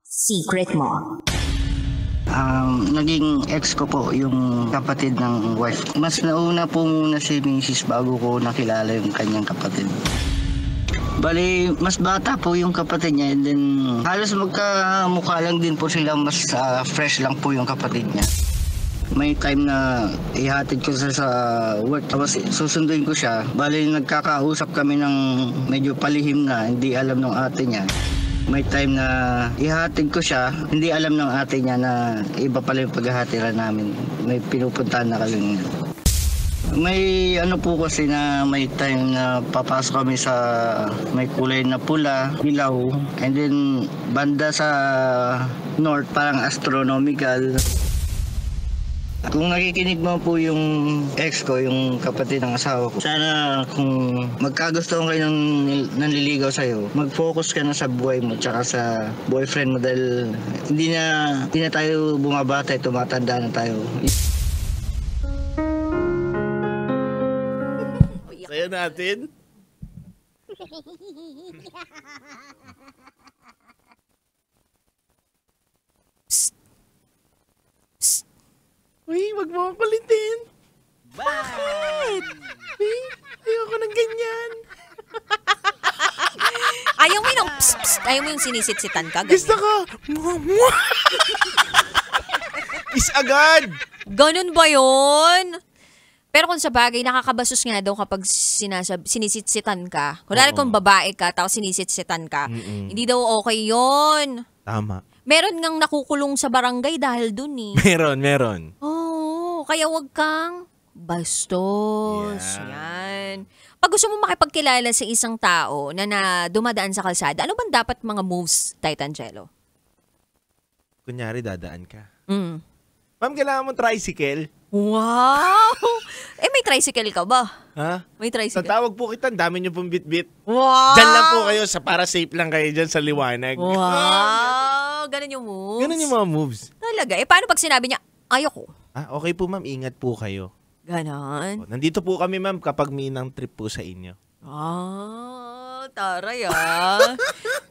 secret mo? Naging ex ko po yung kapatid ng wife. Mas nauna po muna si Mrs. bago ko nakilala yung kanyang kapatid. Bali, mas bata po yung kapatid niya, and then halos magkamukha lang din po sila, mas fresh lang po yung kapatid niya. May time na ihatid ko sa work, tapos susunduin ko siya. Bali, nagkakausap kami ng medyo palihim na, hindi alam ng ate niya. May time na ihatid ko siya, hindi alam ng ate niya na iba pala yung paghahatiran namin. May pinupuntahan na kami. May ano po kasi na may time na papasok kami sa may kulay na pula, ilaw, and then banda sa north parang astronomical. Kung nakikinig mo po yung ex ko, yung kapatid ng asawa ko, sana kung magkagustuhan kayo ng nanliligaw sa'yo, mag-focus ka na sa buhay mo tsaka sa boyfriend mo dahil hindi na tayo bumabata, tumatanda na tayo. Kaya natin. Uy, wag mo akong kulitin. Bakit? Uy, ayoko ng ganyan. Ayaw mo yung ayaw mo yung sinisitsitan ka, ganyan. Gusto ko. Kiss agad. Ganun ba yun? Pero kung sa bagay, nakakabasos nga daw kapag sinisitsitan ka. Kunwari kung babae ka, tapos sinisitsitan ka, hindi daw okay yun. Tama. Meron ngang nakukulong sa barangay dahil dun eh. Meron. Oo, kaya wag kang bastos. Yeah. Yan. Pag gusto mo makipagkilala sa isang tao na dumadaan sa kalsada, ano bang dapat mga moves, Titangelo? Kunyari, dadaan ka. Ma'am, kailangan mo tricycle. Wow! May tricycle ka ba? Ha? May tricycle? Tatawag po kita, dami nyo pong bit-bit. Wow! Diyan lang po kayo, para safe lang kayo dyan sa liwanag. Wow! Ganun yung moves? Ganun yung mga moves. Talaga? Paano pag sinabi niya, ayoko? Okay po ma'am, ingat po kayo. Ganon? Nandito po kami ma'am kapag may inang trip po sa inyo. Taray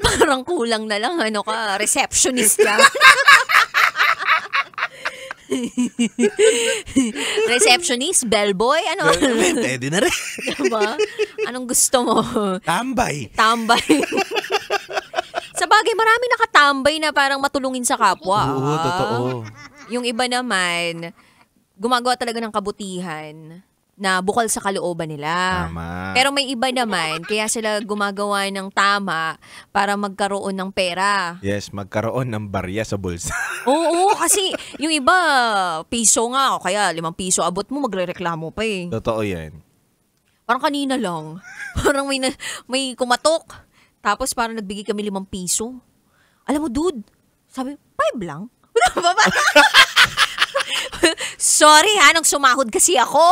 Parang kulang na lang, receptionist ka. Receptionist, bellboy, ano? Pwede na rin. Diba? Anong gusto mo? Tambay. Sa bagay, marami nakatambay na parang matulungin sa kapwa. Oo, totoo. Yung iba naman, gumagawa talaga ng kabutihan na bukal sa kalooban nila. Tama. Pero may iba naman, kaya sila gumagawa ng tama para magkaroon ng pera. Yes, magkaroon ng barya sa bulsa. Oo, kasi yung iba, piso nga, o kaya 5 piso abot mo, magre-reklamo pa eh. Totoo yan. Parang kanina lang, parang may kumatok, tapos parang nagbigay kami 5 piso. Alam mo, dude, sabi, 5 lang? Sorry nung sumahod kasi ako.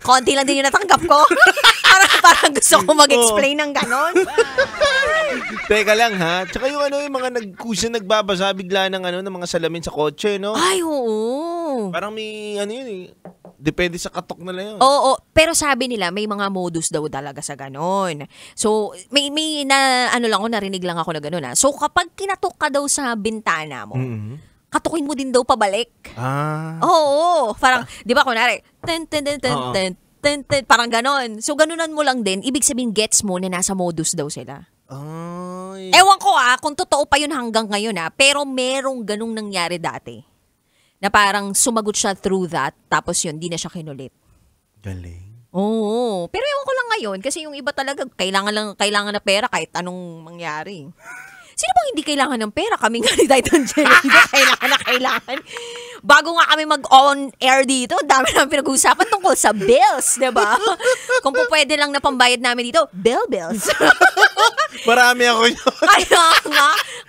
Konti lang din yung natanggap ko. parang gusto ko mag-explain ng ganon. Teka lang ha. Tsaka yung yung mga nagbabasa bigla ng ng mga salamin sa kotse, no? Ay, oo. Parang may yun eh. Depende sa katok nila yun. Oo, pero sabi nila may mga modus daw talaga sa ganon. So, may narinig lang ako na ganon ha. So, kapag kinatok ka daw sa bintana mo, katukin mo din daw pabalik. Oo. Parang, di ba kunwari, parang ganon. So, ganunan mo lang din. Ibig sabihin, gets mo na nasa modus daw sila. Ewan ko kung totoo pa yun hanggang ngayon pero merong ganung nangyari dati. Na parang sumagot siya through that, tapos yun, di na siya kinulit. Galing. Oo. Pero ewan ko lang ngayon, kasi yung iba talaga, kailangan na pera kahit anong mangyari. Sino bang hindi kailangan ng pera? Kami nga ni Titangelo, hindi kailangan. Bago nga kami mag-on-air dito, dami namin pinag-uusapan tungkol sa bills, diba? Kung po pwede lang na pambayad namin dito, bills. Marami ako yun.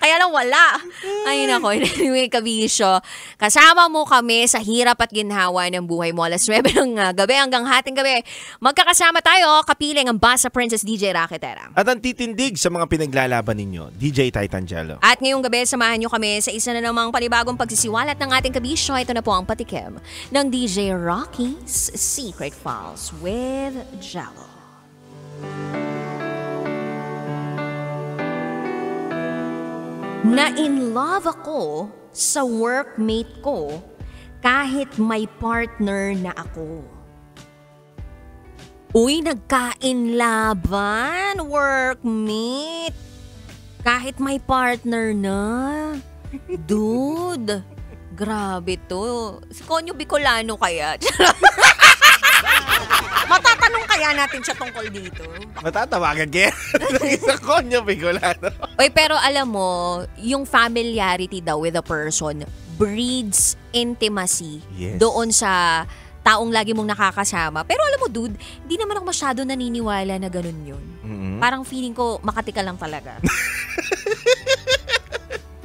Kaya lang wala. Ay nako, anyway, kabisyo. Kasama mo kami sa hirap at ginhawa ng buhay mo. Alas 9 ng gabi hanggang hating gabi. Magkakasama tayo, kapiling ang Basa Princess DJ Raketera. At ang titindig sa mga pinaglalaban ninyo, DJ Titangelo. At ngayong gabi, samahan nyo kami sa isa na namang panibagong pagsisiwalat ng ating kabisyo. Ito na po ang patikim ng DJ Rocky's Secret Files with Jello. na in love ako sa workmate ko kahit may partner na ako. Uy, nagkainlaban, workmate. Kahit may partner na. Dude, grabe to. Si Konyo Bicolano kaya? Matatanong kaya natin siya tungkol dito. Matatawagan kaya. Isa Konyo Bicolano. Oy, pero alam mo, yung familiarity daw with a person breeds intimacy doon sa taong lagi mong nakakasama. Pero alam mo, dude, hindi naman ako masyado naniniwala na ganun yun. Parang feeling ko, Makati ka lang talaga.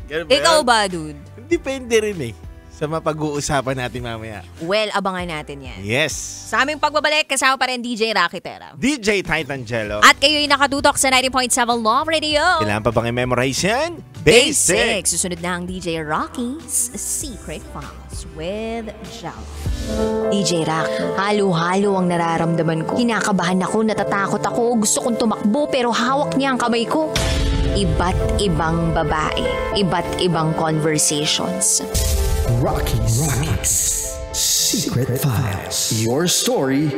Ikaw ba, dude? Depende rin sa mapag-uusapan natin mamaya. Well, abangan natin yan. Yes. Sa aming pagbabalik, kasama pa rin DJ Rocky Tera. DJ Titangelo. At kayo'y nakatutok sa 90.7 Love Radio. Kailangan pa bang i-memorize yan? Basic! Susunod na ang DJ Rocky's Secret Files with Jal. DJ Rocky, halo-halo ang nararamdaman ko. Kinakabahan ako, natatakot ako, gusto kong tumakbo pero hawak niya ang kamay ko. Iba't ibang babae, iba't ibang conversations. Rocky's Secret Files. Your story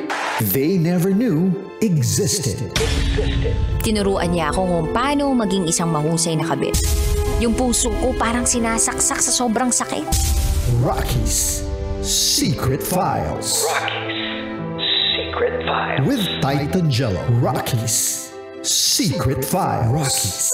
they never knew existed. Tinuruan niya ako kung paano maging isang mahusay na kabit. Yung puso ko parang sinasaksak sa sobrang sakit. Rocky's Secret Files. Secret Files. With Titangelo. Rocky's Secret Files. Rocky's